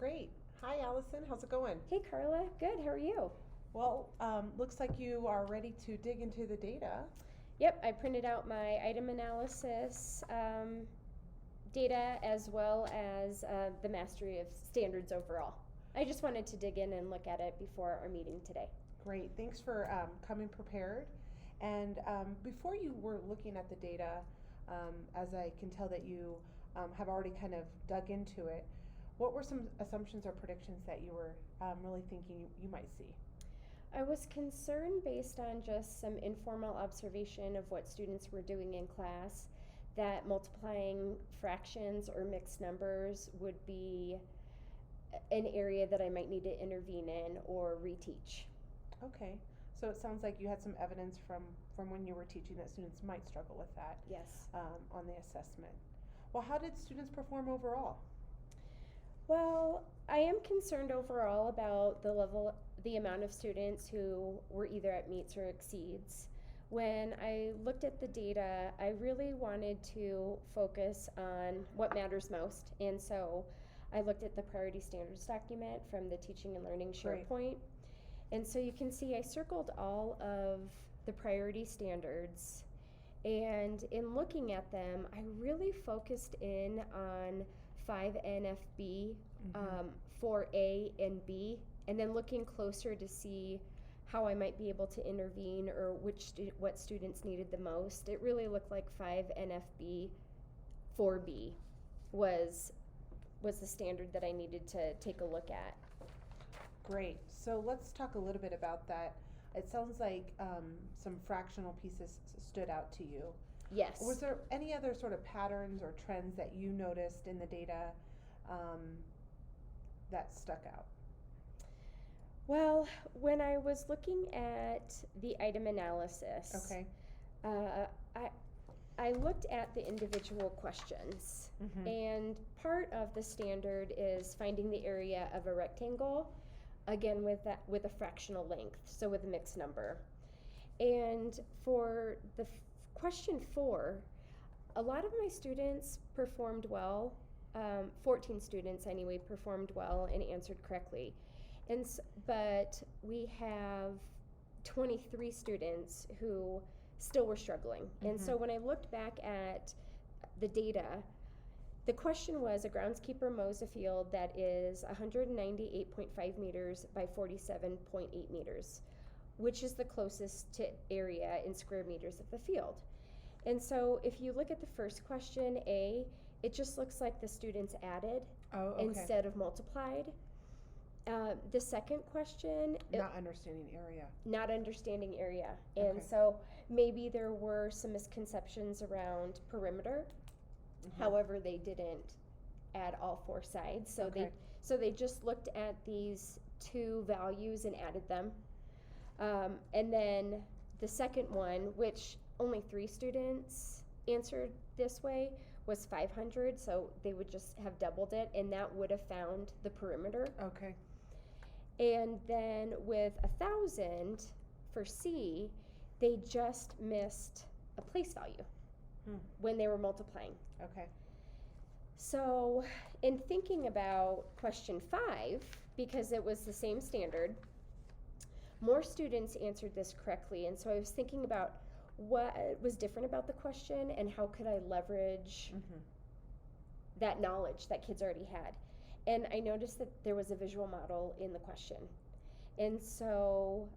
great. Hi, Allison. How's it going? Hey Carla, good. How are you? Well, looks like you are ready to dig into the data. Yep, I printed out my item analysis data as well as the mastery of standards overall. I just wanted to dig in and look at it before our meeting today. Great. Thanks for coming prepared. And before you were looking at the data, as I can tell that you have already kind of dug into it, what were some assumptions or predictions that you were really thinking you might see? I was concerned based on just some informal observation of what students were doing in class that multiplying fractions or mixed numbers would be an area that I might need to intervene in or reteach. Okay. So it sounds like you had some evidence from when you were teaching that students might struggle with that. Yes. On the assessment. Well, how did students perform overall? Well, I am concerned overall about the amount of students who were either at meets or exceeds. When I looked at the data, I really wanted to focus on what matters most. And so I looked at the priority standards document from the Teaching and Learning SharePoint. Great. And so you can see I circled all of the priority standards. And in looking at them, I really focused in on 5NFB, 4A and B, and then looking closer to see how I might be able to intervene or what students needed the most. It really looked like 5NFB, 4B was the standard that I needed to take a look at. Great. So let's talk a little bit about that. It sounds like some fractional pieces stood out to you. Yes. Was there any other sort of patterns or trends that you noticed in the data that stuck out? Well, when I was looking at the item analysis, Okay. I looked at the individual questions, and part of the standard is finding the area of a rectangle, again with a fractional length, so with a mixed number. And for the question 4, a lot of my students performed well. 14 students anyway performed well and answered correctly. But we have 23 students who still were struggling. And so when I looked back at the data, the question was a groundskeeper mows a field that is 198.5 meters by 47.8 meters, which is the closest to area in square meters of the field. And so if you look at the first question, A, it just looks like the students added instead of multiplied. The second question, not understanding area. Not understanding area. And so maybe there were some misconceptions around perimeter. However, they didn't add all 4 sides. So they just looked at these 2 values and added them. And then the second one, which only 3 students answered this way, was 500. So they would just have doubled it, and that would have found the perimeter. Okay. And then with 1,000 for C, they just missed a place value when they were multiplying. Okay. So in thinking about question 5, because it was the same standard, more students answered this correctly. And so I was thinking about what was different about the question and how could I leverage that knowledge that kids already had. And I noticed that there was a visual model in the question. And so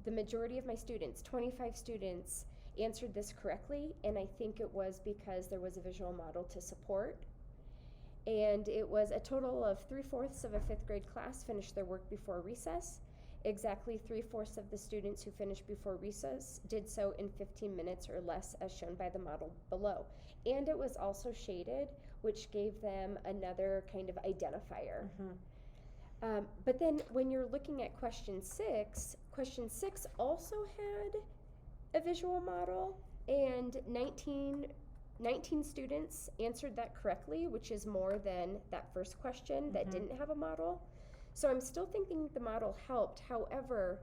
the majority of my students, 25 students, answered this correctly, and I think it was because there was a visual model to support. And it was a total of 3/4 of a 5th grade class finished their work before recess. Exactly 3/4 of the students who finished before recess did so in 15 minutes or less, as shown by the model below. And it was also shaded, which gave them another kind of identifier. But then when you're looking at question 6 also had a visual model, and 19 students answered that correctly, which is more than that first question that didn't have a model. So I'm still thinking the model helped. However,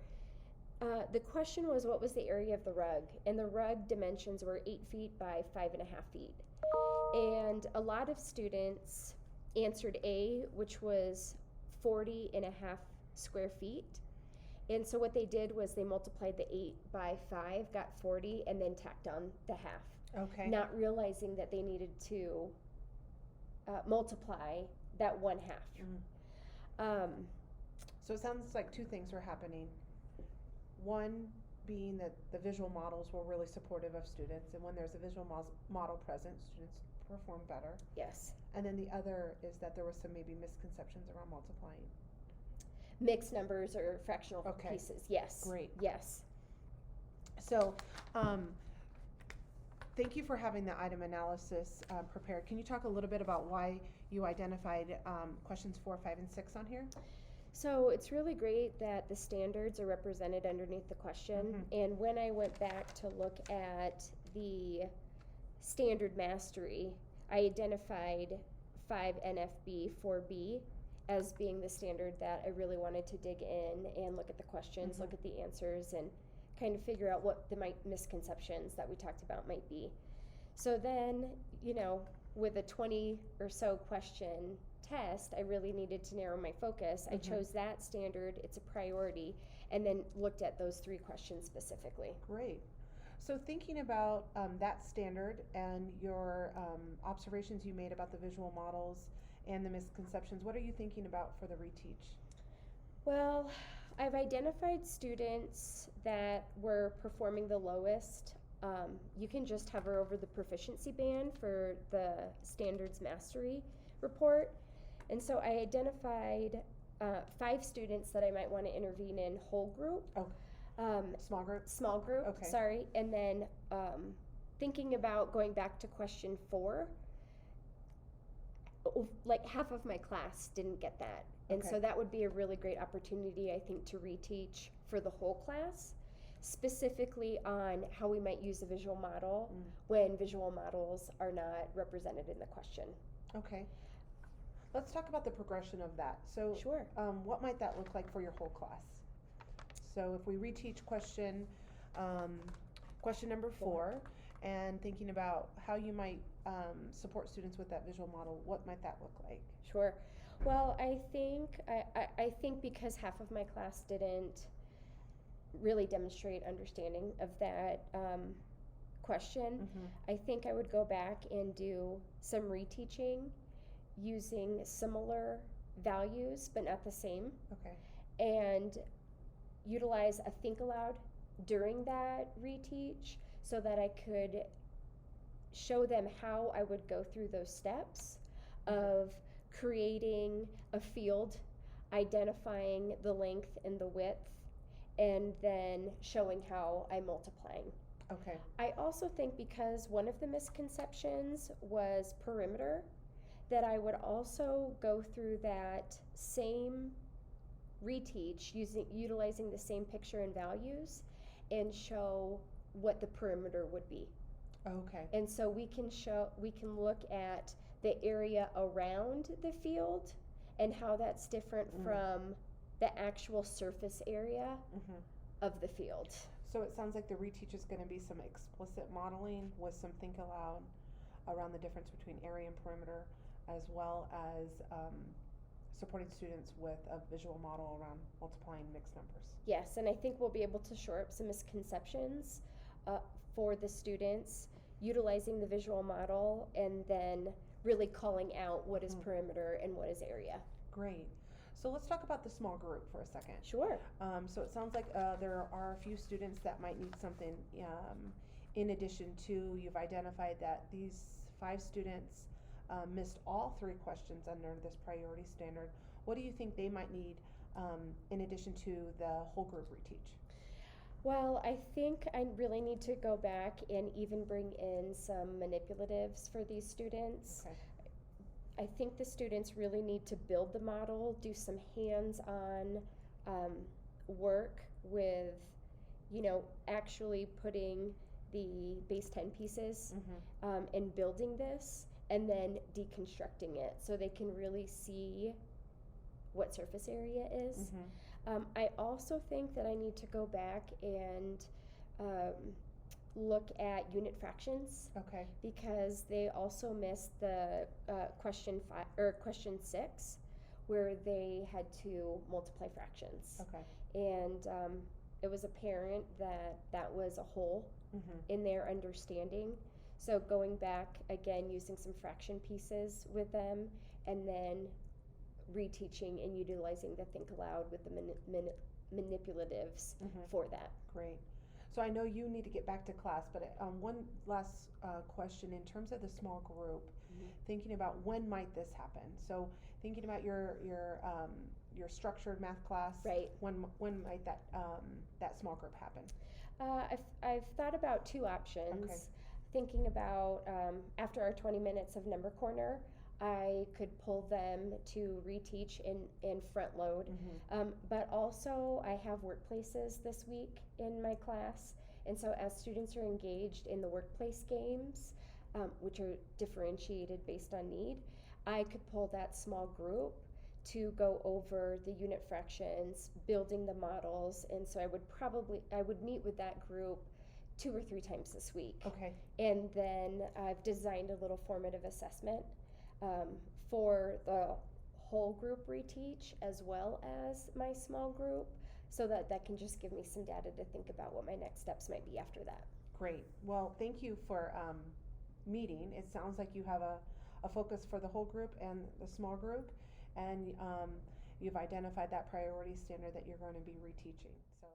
the question was, what was the area of the rug? And the rug dimensions were 8 feet by 5.5 feet. And a lot of students answered A, which was 40.5 square feet. And so what they did was they multiplied the 8 by 5, got 40, and then tacked on the half. Okay. Not realizing that they needed to multiply that 1/2. So it sounds like two things were happening. One being that the visual models were really supportive of students, and when there's a visual model present, students perform better. Yes. And then the other is that there was some maybe misconceptions around multiplying. Mixed numbers or fractional Okay. pieces. Yes. Great. Yes. So, thank you for having the item analysis prepared. Can you talk a little bit about why you identified questions 4, 5, and 6 on here? So it's really great that the standards are represented underneath the question. And when I went back to look at the standard mastery, I identified 5 NFB 4B as being the standard that I really wanted to dig in and look at the questions, look at the answers, and kind of figure out what the misconceptions that we talked about might be. So then, with a 20 or so question test, I really needed to narrow my focus. I chose that standard, it's a priority, and then looked at those 3 questions specifically. Great. So thinking about that standard and your observations you made about the visual models and the misconceptions, what are you thinking about for the reteach? Well, I've identified students that were performing the lowest. You can just hover over the proficiency band for the standards mastery report. And so I identified 5 students that I might want to intervene in whole group. Small group? Small group, Okay. sorry. And then thinking about going back to question 4, like half of my class didn't get that. And Okay. so that would be a really great opportunity, I think, to reteach for the whole class, specifically on how we might use a visual model when visual models are not represented in the question. Okay. Let's talk about the progression of that. So, Sure. What might that look like for your whole class? So if we reteach question number 4, and thinking about how you might support students with that visual model, what might that look like? Sure. Well, I think because half of my class didn't really demonstrate understanding of that question, I think I would go back and do some reteaching using similar values but not the same. Okay. And utilize a think aloud during that reteach so that I could show them how I would go through those steps of creating a field, identifying the length and the width, and then showing how I'm multiplying. Okay. I also think because one of the misconceptions was perimeter, that I would also go through that same reteach utilizing the same picture and values and show what the perimeter would be. Okay. And so we can look at the area around the field and how that's different from the actual surface area of the field. So it sounds like the reteach is going to be some explicit modeling with some think aloud around the difference between area and perimeter, as well as supporting students with a visual model around multiplying mixed numbers. Yes, and I think we'll be able to shore up some misconceptions for the students, utilizing the visual model and then really calling out what is perimeter and what is area. Great. So let's talk about the small group for a second. Sure. So it sounds like there are a few students that might need something in addition to, you've identified that these 5 students missed all 3 questions under this priority standard. What do you think they might need in addition to the whole group reteach? Well, I think I really need to go back and even bring in some manipulatives for these students. Okay. I think the students really need to build the model, do some hands-on work with, actually putting the base 10 pieces and building this, and then deconstructing it so they can really see what surface area is. I also think that I need to go back and look at unit fractions. Okay. Because they also missed the question 6, where they had to multiply fractions. Okay. And it was apparent that that was a hole Mm-hmm. in their understanding. So going back again, using some fraction pieces with them, and then reteaching and utilizing the think aloud with the manipulatives Mm-hmm. for that. Great. So I know you need to get back to class, but one last question in terms of the small group. Mm-hmm. Thinking about when might this happen? So thinking about your structured math class. Right. When might that small group happen? I've thought about two options. Okay. Thinking about after our 20 minutes of number corner, I could pull them to reteach and front load. Mm-hmm. But also, I have workplaces this week in my class. And so, as students are engaged in the workplace games, which are differentiated based on need, I could pull that small group to go over the unit fractions, building the models. And so, I would meet with that group 2 or 3 times this week. Okay. And then I've designed a little formative assessment um, for the whole group reteach as well as my small group, so that that can just give me some data to think about what my next steps might be after that. Great. Well, thank you for meeting. It sounds like you have a focus for the whole group and the small group, and you've identified that priority standard that you're going to be reteaching. So